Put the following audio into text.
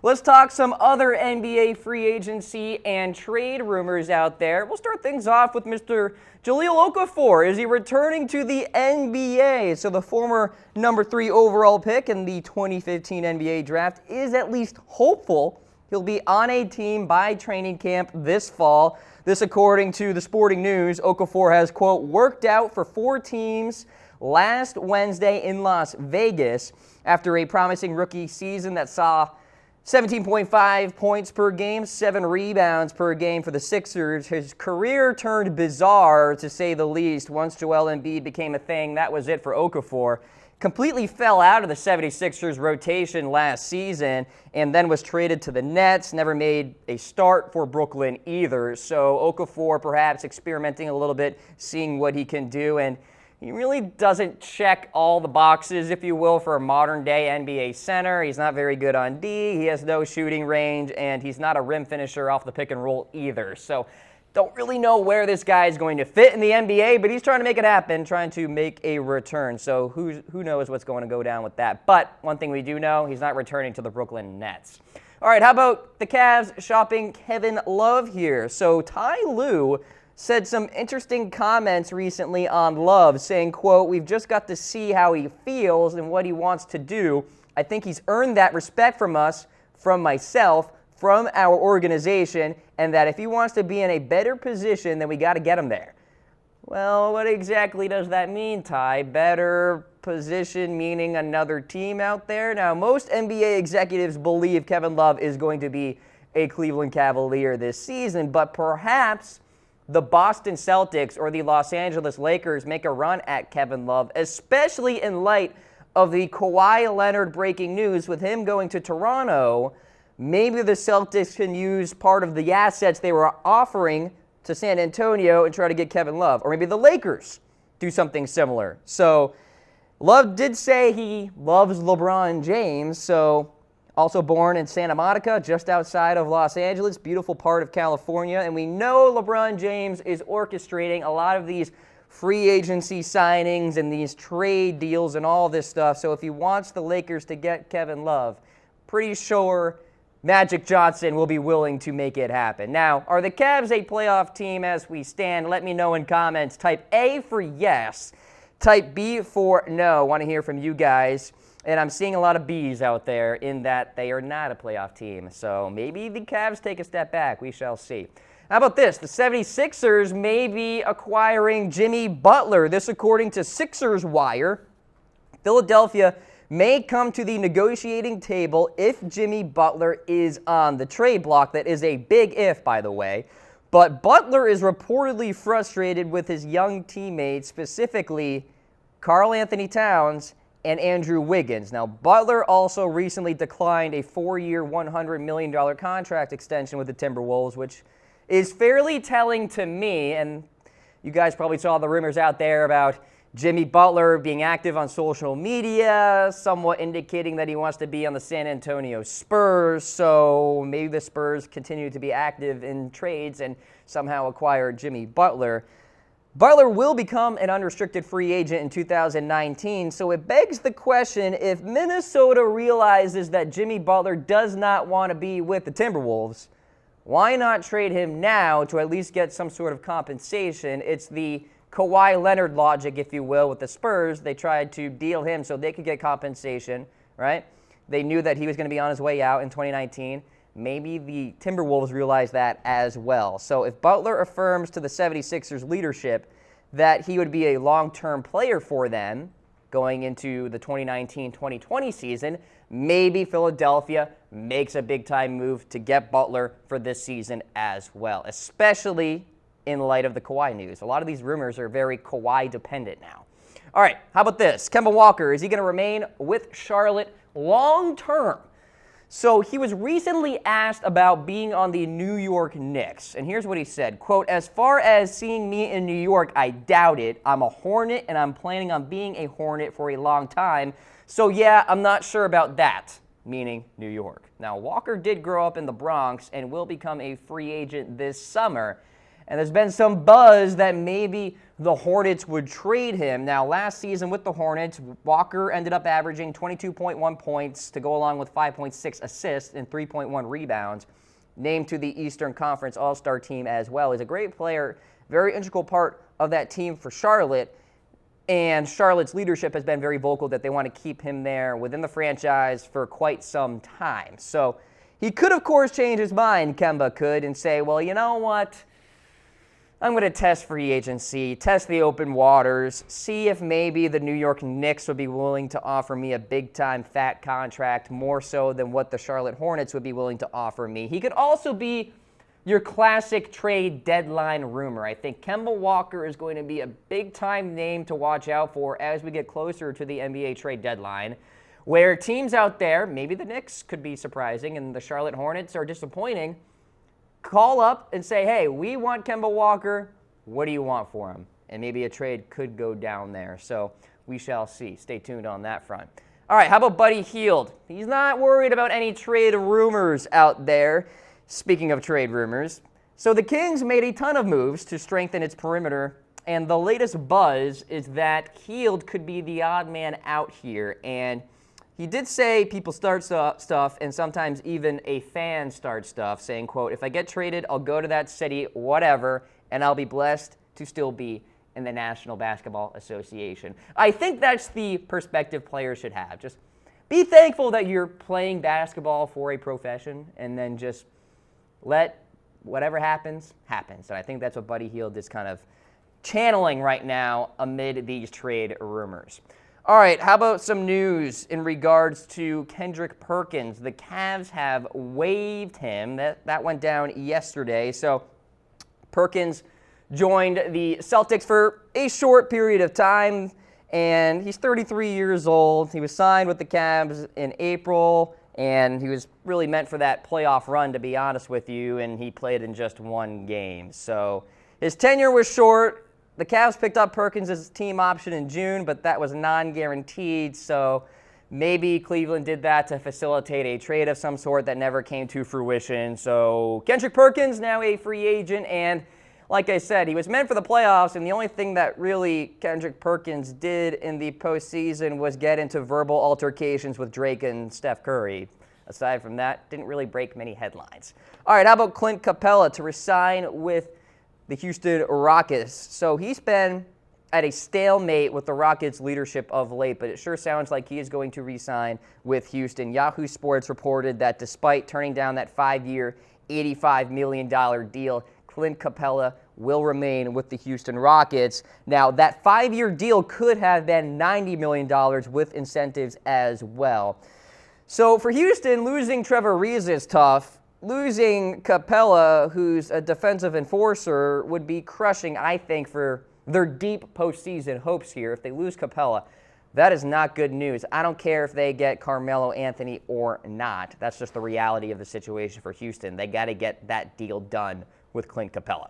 Let's talk some other NBA free agency and trade rumors out there. We'll start things off with Mr. Jahlil Okafor. Is he returning to the NBA? So the former number 3 overall pick in the 2015 NBA draft is at least hopeful he'll be on a team by training camp this fall. This according to the Sporting News. Okafor has, quote, worked out for 4 teams last Wednesday in Las Vegas after a promising rookie season that saw 17.5 points per game, 7 rebounds per game for the Sixers. His career turned bizarre, to say the least. Once Joel Embiid became a thing, that was it for Okafor. Completely fell out of the 76ers rotation last season and then was traded to the Nets. Never made a start for Brooklyn either. So Okafor perhaps experimenting a little bit, seeing what he can do. And he really doesn't check all the boxes, if you will, for a modern-day NBA center. He's not very good on D. He has no shooting range, and he's not a rim finisher off the pick and roll either. So don't really know where this guy is going to fit in the NBA, but he's trying to make it happen, trying to make a return. So who knows what's going to go down with that. But one thing we do know, he's not returning to the Brooklyn Nets. All right, how about the Cavs shopping Kevin Love here? So Ty Lue said some interesting comments recently on Love, saying, quote, we've just got to see how he feels and what he wants to do. I think he's earned that respect from us, from myself, from our organization, and that if he wants to be in a better position, then we got to get him there. Well, what exactly does that mean, Ty? Better position meaning another team out there? Now, most NBA executives believe Kevin Love is going to be a Cleveland Cavalier this season, but perhaps the Boston Celtics or the Los Angeles Lakers make a run at Kevin Love, especially in light of the Kawhi Leonard breaking news with him going to Toronto. Maybe the Celtics can use part of the assets they were offering to San Antonio and try to get Kevin Love. Or maybe the Lakers do something similar. So Love did say he loves LeBron James, so also born in Santa Monica, just outside of Los Angeles, beautiful part of California. And we know LeBron James is orchestrating a lot of these free agency signings and these trade deals and all this stuff. So if he wants the Lakers to get Kevin Love, pretty sure Magic Johnson will be willing to make it happen. Now, are the Cavs a playoff team as we stand? Let me know in comments. Type A for yes. Type B for no. Want to hear from you guys. And I'm seeing a lot of B's out there in that they are not a playoff team. So maybe the Cavs take a step back. We shall see. How about this? The 76ers may be acquiring Jimmy Butler. This according to Sixers Wire. Philadelphia may come to the negotiating table if Jimmy Butler is on the trade block. That is a big if, by the way. But Butler is reportedly frustrated with his young teammates, specifically Karl Anthony Towns and Andrew Wiggins. Now, Butler also recently declined a 4-year, $100 million contract extension with the Timberwolves, which is fairly telling to me. And you guys probably saw the rumors out there about Jimmy Butler being active on social media, somewhat indicating that he wants to be on the San Antonio Spurs. So maybe the Spurs continue to be active in trades and somehow acquire Jimmy Butler. Butler will become an unrestricted free agent in 2019, so it begs the question, if Minnesota realizes that Jimmy Butler does not want to be with the Timberwolves, why not trade him now to at least get some sort of compensation? It's the Kawhi Leonard logic, if you will, with the Spurs. They tried to deal him so they could get compensation, right? They knew that he was going to be on his way out in 2019. Maybe the Timberwolves realize that as well. So if Butler affirms to the 76ers leadership that he would be a long-term player for them going into the 2019-2020 season, maybe Philadelphia makes a big-time move to get Butler for this season as well, especially in light of the Kawhi news. A lot of these rumors are very Kawhi-dependent now. All right, how about this? Kemba Walker, is he going to remain with Charlotte long-term? So he was recently asked about being on the New York Knicks, and here's what he said, quote, as far as seeing me in New York, I doubt it. I'm a Hornet, and I'm planning on being a Hornet for a long time. So yeah, I'm not sure about that, meaning New York. Now, Walker did grow up in the Bronx and will become a free agent this summer. And there's been some buzz that maybe the Hornets would trade him. Now, last season with the Hornets, Walker ended up averaging 22.1 points to go along with 5.6 assists and 3.1 rebounds. Named to the Eastern Conference All-Star team as well. He's a great player, very integral part of that team for Charlotte. And Charlotte's leadership has been very vocal that they want to keep him there within the franchise for quite some time. So he could, of course, change his mind, Kemba could, and say, well, you know what? I'm going to test free agency, test the open waters, see if maybe the New York Knicks would be willing to offer me a big-time fat contract, more so than what the Charlotte Hornets would be willing to offer me. He could also be your classic trade deadline rumor. I think Kemba Walker is going to be a big-time name to watch out for as we get closer to the NBA trade deadline, where teams out there, maybe the Knicks could be surprising and the Charlotte Hornets are disappointing, call up and say, hey, we want Kemba Walker. What do you want for him? And maybe a trade could go down there. So we shall see. Stay tuned on that front. All right, how about Buddy Hield? He's not worried about any trade rumors out there. Speaking of trade rumors, so the Kings made a ton of moves to strengthen its perimeter, and the latest buzz is that Hield could be the odd man out here. And he did say people start stuff, and sometimes even a fan starts stuff, saying, quote, if I get traded, I'll go to that city, whatever, and I'll be blessed to still be in the National Basketball Association. I think that's the perspective players should have. Just be thankful that you're playing basketball for a profession, and then just let whatever happens, happens. And I think that's what Buddy Hield is kind of channeling right now amid these trade rumors. All right, how about some news in regards to Kendrick Perkins? The Cavs have waived him. That went down yesterday. So Perkins joined the Celtics for a short period of time, and he's 33 years old. He was signed with the Cavs in April, and he was really meant for that playoff run, to be honest with you, and he played in just one game. So his tenure was short. The Cavs picked up Perkins as team option in June, but that was non-guaranteed, so maybe Cleveland did that to facilitate a trade of some sort that never came to fruition. So Kendrick Perkins, now a free agent, and like I said, he was meant for the playoffs, and the only thing that really Kendrick Perkins did in the postseason was get into verbal altercations with Drake and Steph Curry. Aside from that, didn't really break many headlines. All right, how about Clint Capela to resign with the Houston Rockets? So he's been at a stalemate with the Rockets leadership of late, but it sure sounds like he is going to re-sign with Houston. Yahoo Sports reported that despite turning down that 5-year, $85 million deal, Clint Capela will remain with the Houston Rockets. Now, that 5-year deal could have been $90 million with incentives as well. So for Houston, losing Trevor Ariza is tough. Losing Capela, who's a defensive enforcer, would be crushing, I think, for their deep postseason hopes here. If they lose Capela, that is not good news. I don't care if they get Carmelo Anthony or not. That's just the reality of the situation for Houston. They got to get that deal done with Clint Capela.